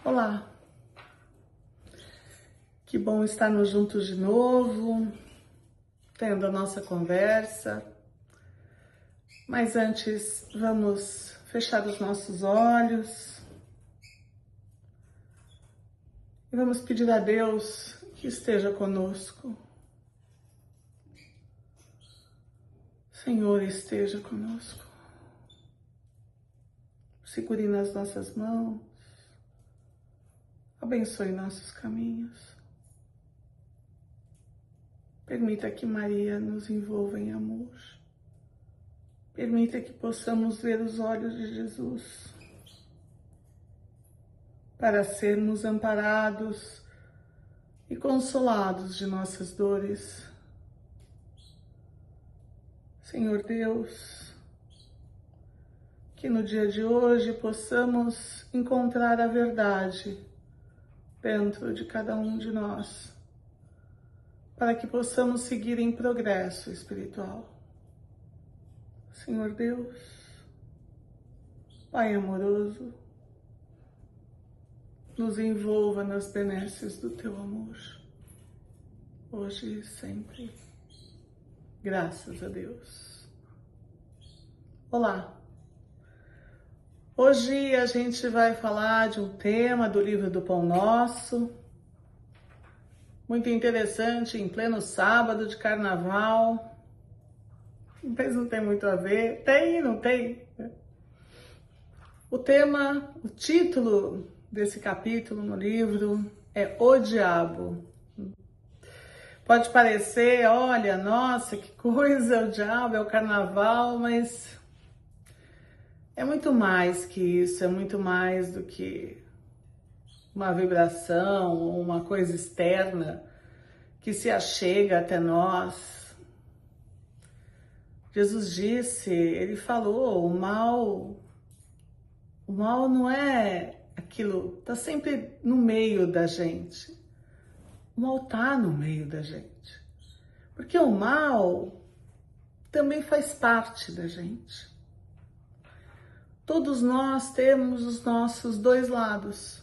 Olá, que bom estarmos juntos de novo, tendo a nossa conversa. Mas antes, vamos fechar os nossos olhos e vamos pedir a Deus que esteja conosco. Senhor, esteja conosco. Segure nas nossas mãos, abençoe nossos caminhos. Permita que Maria nos envolva em amor. Permita que possamos ver os olhos de Jesus para sermos amparados e consolados de nossas dores. Senhor Deus, que no dia de hoje possamos encontrar a verdade dentro de cada um de nós, para que possamos seguir em progresso espiritual. Senhor Deus, Pai amoroso, nos envolva nas benesses do Teu amor, hoje e sempre. Graças a Deus. Olá! Hoje a gente vai falar de um tema do livro do Pão Nosso, muito interessante, em pleno sábado de carnaval. Mas não tem muito a ver. Tem, não tem? O título desse capítulo no livro é O Diabo. Pode parecer, olha, nossa, que coisa, é o diabo, é o carnaval, mas é muito mais que isso, é muito mais do que uma vibração ou uma coisa externa que se achega até nós. Jesus disse, ele falou, o mal não é aquilo, está sempre no meio da gente. O mal está no meio da gente. Porque o mal também faz parte da gente. Todos nós temos os nossos dois lados.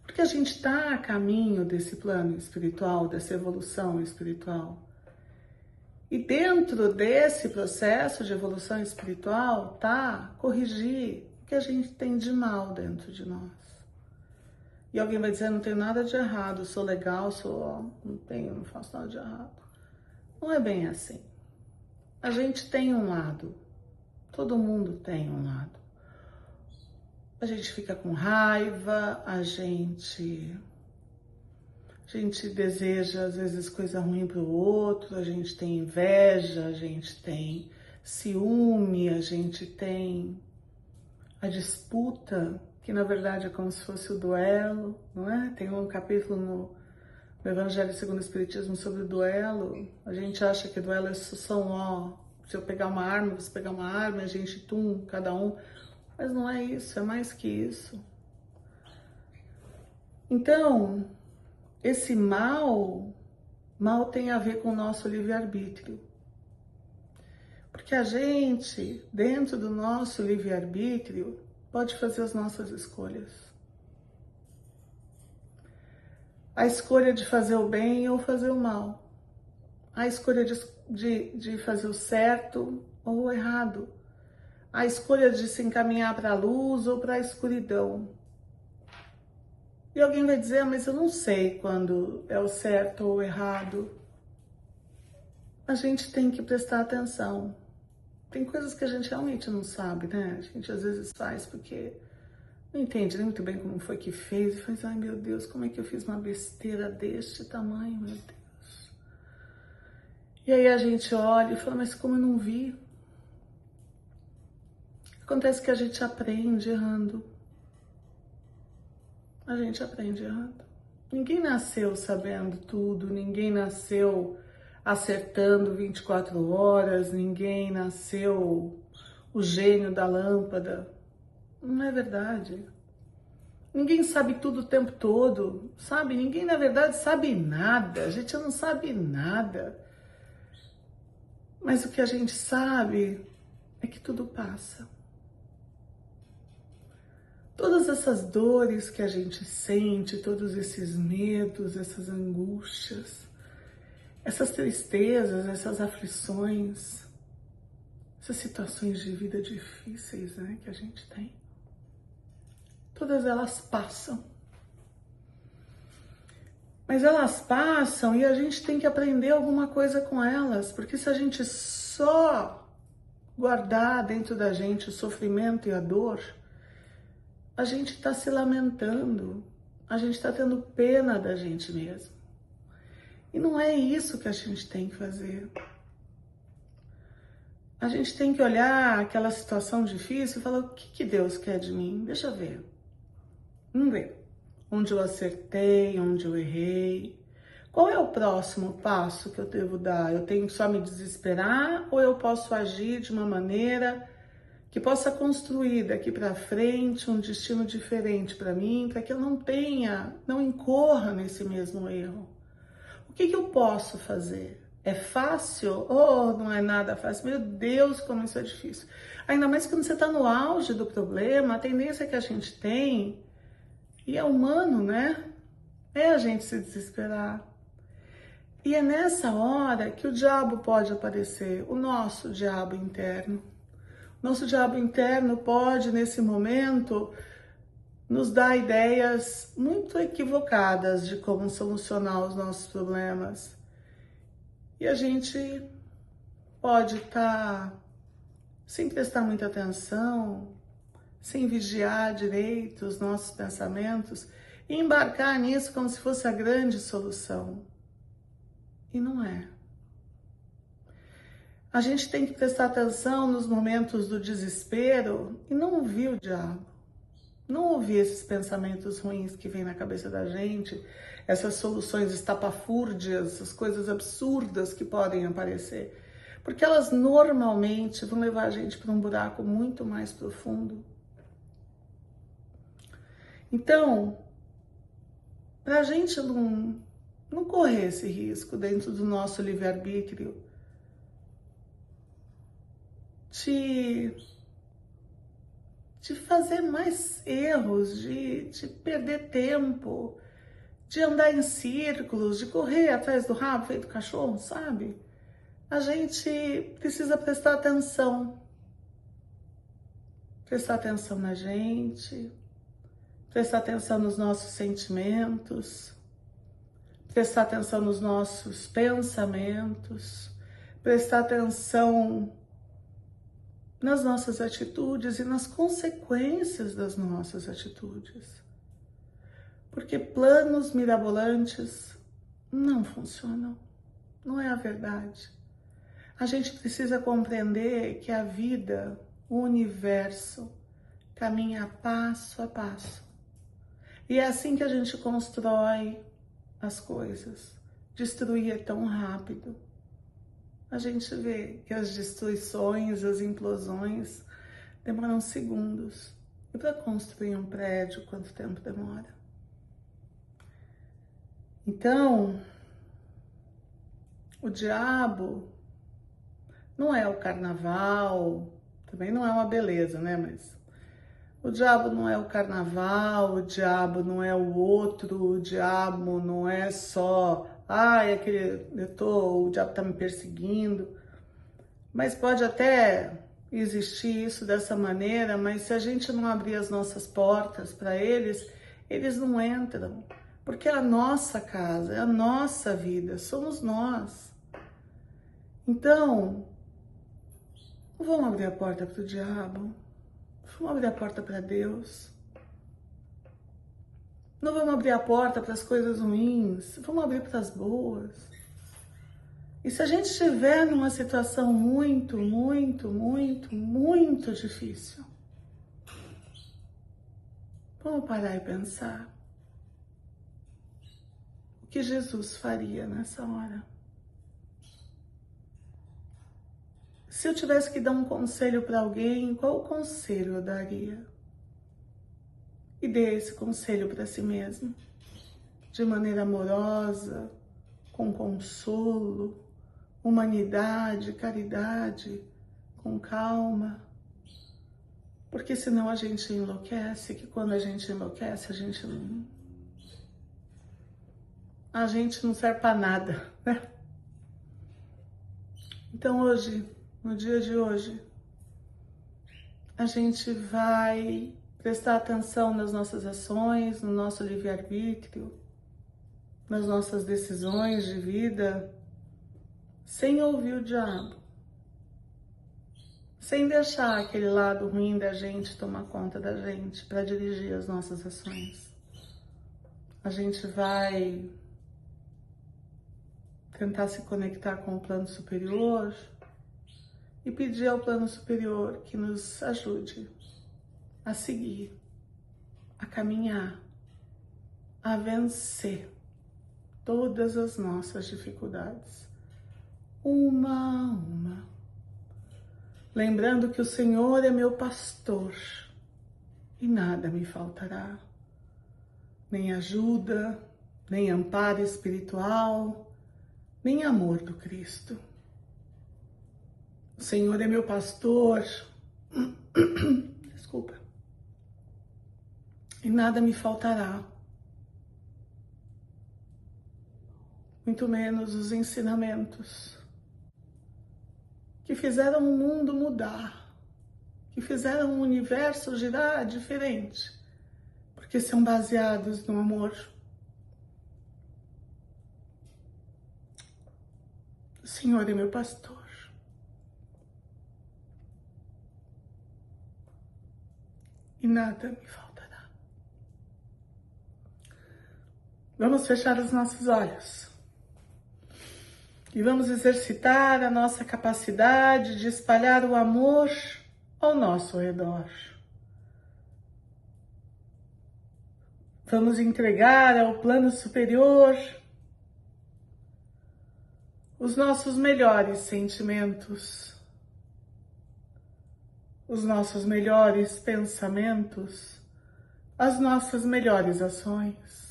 Porque a gente está a caminho desse plano espiritual, dessa evolução espiritual. E dentro desse processo de evolução espiritual, tá corrigir o que a gente tem de mal dentro de nós. E alguém vai dizer, não tenho nada de errado, sou legal, não faço nada de errado. Não é bem assim. A gente tem um lado, todo mundo tem um lado. A gente fica com raiva, a gente deseja, às vezes, coisa ruim para o outro, a gente tem inveja, a gente tem ciúme, a gente tem a disputa, que na verdade é como se fosse o duelo, não é? Tem um capítulo no Evangelho segundo o Espiritismo sobre o duelo. A gente acha que duelo é só se eu pegar uma arma, você pegar uma arma, a gente cada um. Mas não é isso, é mais que isso. Então, esse mal tem a ver com o nosso livre-arbítrio. Porque a gente, dentro do nosso livre-arbítrio, pode fazer as nossas escolhas. A escolha de fazer o bem ou fazer o mal. A escolha de fazer o certo ou o errado. A escolha de se encaminhar para a luz ou para a escuridão. E alguém vai dizer, mas eu não sei quando é o certo ou o errado. A gente tem que prestar atenção. Tem coisas que a gente realmente não sabe, né? A gente às vezes faz porque não entende nem muito bem como foi que fez. E faz, ai meu Deus, como é que eu fiz uma besteira deste tamanho, meu Deus. E aí a gente olha e fala, mas como eu não vi? Acontece que a gente aprende errando. A gente aprende errado. Ninguém nasceu sabendo tudo, ninguém nasceu acertando 24 horas, ninguém nasceu o gênio da lâmpada. Não é verdade. Ninguém sabe tudo o tempo todo, sabe? Ninguém, na verdade, sabe nada. A gente não sabe nada. Mas o que a gente sabe é que tudo passa. todas essas dores que a gente sente, todos esses medos, essas angústias, essas tristezas, essas aflições, essas situações de vida difíceis, né, que a gente tem, todas elas passam. Mas elas passam e a gente tem que aprender alguma coisa com elas, porque se a gente só guardar dentro da gente o sofrimento e a dor, a gente está se lamentando, a gente está tendo pena da gente mesmo. E não é isso que a gente tem que fazer. A gente tem que olhar aquela situação difícil e falar, o que Deus quer de mim? Deixa eu ver. Vamos ver. Onde eu acertei, onde eu errei. Qual é o próximo passo que eu devo dar? Eu tenho que só me desesperar ou eu posso agir de uma maneira que possa construir daqui para frente um destino diferente para mim, para que eu não incorra nesse mesmo erro? O que eu posso fazer? É fácil? Oh, não é nada fácil. Meu Deus, como isso é difícil. Ainda mais quando você está no auge do problema, a tendência que a gente tem, e é humano, né? É a gente se desesperar. E é nessa hora que o diabo pode aparecer, o nosso diabo interno. Nosso diabo interno pode, nesse momento, nos dar ideias muito equivocadas de como solucionar os nossos problemas. E a gente pode estar sem prestar muita atenção, sem vigiar direito os nossos pensamentos e embarcar nisso como se fosse a grande solução. E não é. A gente tem que prestar atenção nos momentos do desespero e não ouvir o diabo. Não ouvir esses pensamentos ruins que vêm na cabeça da gente, essas soluções estapafúrdias, essas coisas absurdas que podem aparecer. Porque elas normalmente vão levar a gente para um buraco muito mais profundo. Então, para a gente não correr esse risco dentro do nosso livre-arbítrio, de fazer mais erros, de perder tempo, de andar em círculos, de correr atrás do rabo feito cachorro, sabe? A gente precisa prestar atenção. Prestar atenção na gente, prestar atenção nos nossos sentimentos, prestar atenção nos nossos pensamentos, prestar atenção nas nossas atitudes e nas consequências das nossas atitudes. Porque planos mirabolantes não funcionam, não é a verdade. A gente precisa compreender que a vida, o universo, caminha passo a passo. E é assim que a gente constrói as coisas. Destruir é tão rápido. A gente vê que as destruições, as implosões demoram segundos. E para construir um prédio, quanto tempo demora? Então, o diabo não é o carnaval, também não é uma beleza, né? Mas o diabo não é o carnaval, o diabo não é o outro, o diabo não é só, o diabo tá me perseguindo. Mas pode até existir isso dessa maneira, mas se a gente não abrir as nossas portas para eles, eles não entram. Porque é a nossa casa, é a nossa vida, somos nós. Então, não vamos abrir a porta para o diabo, vamos abrir a porta para Deus. Não vamos abrir a porta para as coisas ruins, vamos abrir para as boas. E se a gente estiver numa situação muito, muito, muito, muito difícil, vamos parar e pensar o que Jesus faria nessa hora. Se eu tivesse que dar um conselho para alguém, qual conselho eu daria? E dê esse conselho para si mesmo, de maneira amorosa, com consolo, humanidade, caridade, com calma. Porque senão a gente enlouquece, que quando a gente enlouquece, a gente não serve para nada, né? Então hoje, no dia de hoje, a gente vai prestar atenção nas nossas ações, no nosso livre-arbítrio, nas nossas decisões de vida, sem ouvir o diabo, sem deixar aquele lado ruim da gente tomar conta da gente para dirigir as nossas ações. A gente vai tentar se conectar com o plano superior e pedir ao plano superior que nos ajude a seguir, a caminhar, a vencer todas as nossas dificuldades, uma a uma. Lembrando que o Senhor é meu pastor e nada me faltará, nem ajuda, nem amparo espiritual, nem amor do Cristo. O Senhor é meu pastor, desculpa, e nada me faltará, muito menos os ensinamentos que fizeram o mundo mudar, que fizeram o universo girar diferente, porque são baseados no amor. O Senhor é meu pastor. E nada me faltará. Vamos fechar os nossos olhos. E vamos exercitar a nossa capacidade de espalhar o amor ao nosso redor. Vamos entregar ao plano superior os nossos melhores sentimentos, os nossos melhores pensamentos, as nossas melhores ações.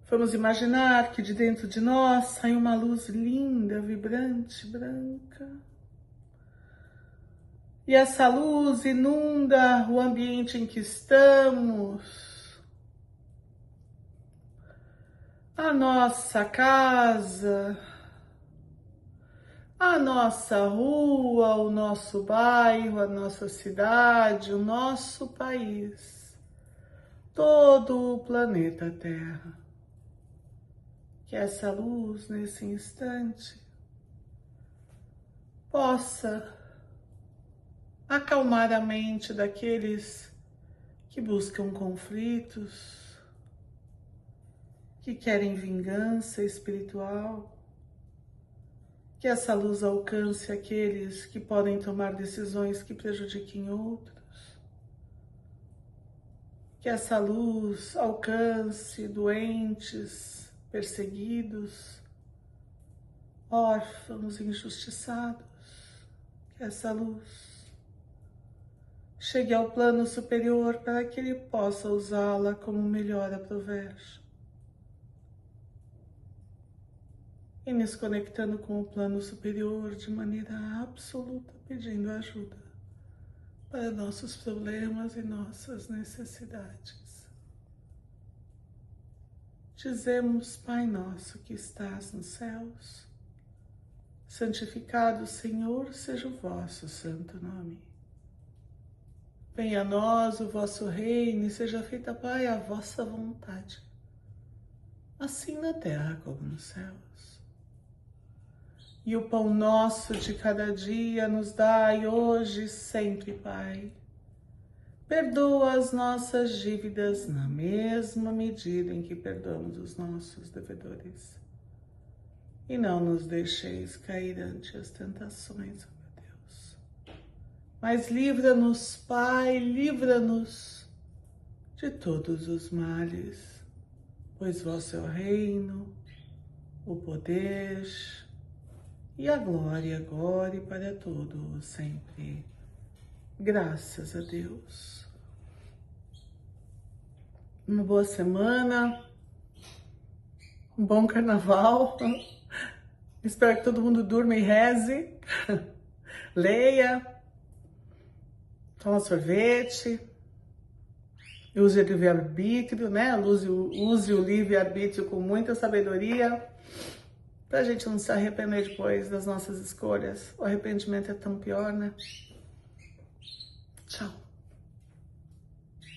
Vamos imaginar que de dentro de nós sai uma luz linda, vibrante, branca. E essa luz inunda o ambiente em que estamos, a nossa casa, a nossa rua, o nosso bairro, a nossa cidade, o nosso país, todo o planeta Terra. Que essa luz, nesse instante, possa acalmar a mente daqueles que buscam conflitos, que querem vingança espiritual, que essa luz alcance aqueles que podem tomar decisões que prejudiquem outros, que essa luz alcance doentes, perseguidos, órfãos, injustiçados, que essa luz chegue ao plano superior para que ele possa usá-la como melhor aprouver. E nos conectando com o plano superior de maneira absoluta, pedindo ajuda para nossos problemas e nossas necessidades. Dizemos: Pai nosso que estás nos céus, santificado, Senhor, seja o vosso santo nome. Venha a nós o vosso reino e seja feita, Pai, a vossa vontade, assim na terra como nos céus. E o pão nosso de cada dia nos dai hoje e sempre, Pai. Perdoa as nossas dívidas na mesma medida em que perdoamos os nossos devedores. E não nos deixeis cair ante as tentações, ó meu Deus. Mas livra-nos, Pai, livra-nos de todos os males, pois vosso é o reino, o poder e a glória agora e para todo sempre. Graças a Deus. Uma boa semana, um bom carnaval. Espero que todo mundo durma e reze, leia, Toma sorvete. Use o livre-arbítrio, né? Use o livre-arbítrio com muita sabedoria, pra gente não se arrepender depois das nossas escolhas. O arrependimento é tão pior, né? Tchau.